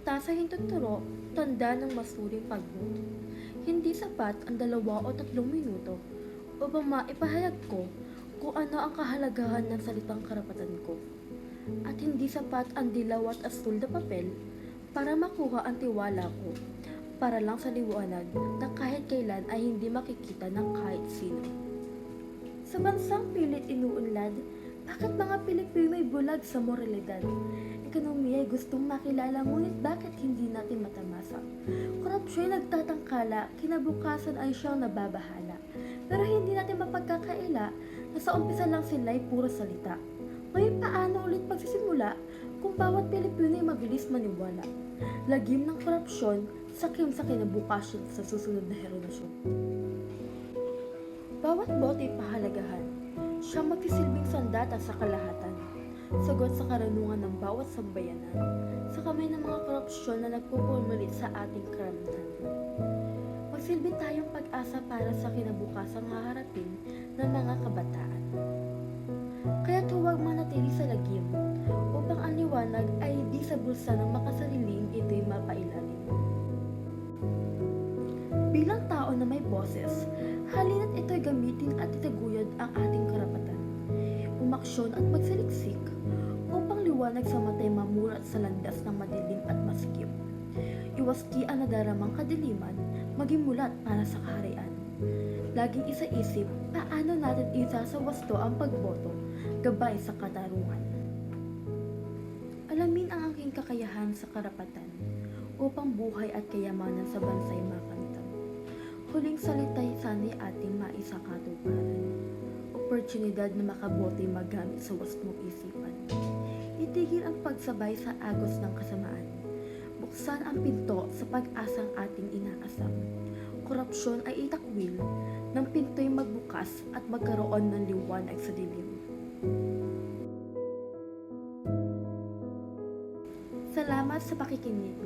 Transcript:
Tasa hintuturo, tanda ng masuring pagboto. Hindi sapat ang 2 o 3 minuto upang maipahayag ko kung ano ang kahalagahan ng salitang karapatan ko. At hindi sapat ang dilaw at asul na papel para makuha ang tiwala ko, para lang sa liwanag na kahit kailan ay hindi makikita ng kahit sino. Sa bansang pilit inuunlad, bakit mga Pilipino'y bulag sa moralidad? Ekonomiya ay gustong makilala, ngunit bakit hindi natin matamasa? Korupsyon ay nagtatangkala, kinabukasan ay siyang nababahala. Pero hindi natin mapagkakaila na sa umpisa lang sila ay puro salita. Ngayon paano ulit pagsisimula kung bawat Pilipino ay mabilis maniwala? Lagim ng korupsyon, sakim sa kinabukasan sa susunod na henerasyon. Bawat boto ay pahalagahan. Siyang magsisilbing sandata sa kalahatan. Sagot sa karunungan ng bawat sambayanan. Sa kamay ng mga korupsyon na nagpupulmulit sa ating karanasan. Magsilbi tayong pag-asa para sa kinabukasang haharapin ng mga kabataan. Kaya't huwag manatili sa lagim upang ang liwanag ay di sa bulsa ng makasariling ito'y mapailalim. Bilang tao na may boses, halina't ito'y gamitin at itaguyod ang ating karapatan. Umaksyon at magsaliksik upang liwanag sa matay mamulat sa landas ng madilim at masikip. Iwaski ang nadaramang kadiliman, maging mulat para sa kaharian. Laging isa-isip, paano natin isasawasto ang pagboto, gabay sa katarungan. Alamin ang aking kakayahan sa karapatan, upang buhay at kayamanan sa bansa'y makamtan. Huling salita'y sana'y ating maisakatuparan. Oportunidad na makaboto'y magamit sa wastong isipan. Itigil ang pagsabay sa agos ng kasamaan. Buksan ang pinto sa pag-asang ating inaasam. Korupsyon ay itakwil, ng pinto'y magbukas at magkaroon ng liwanag sa dilim. Salamat sa pakikinig.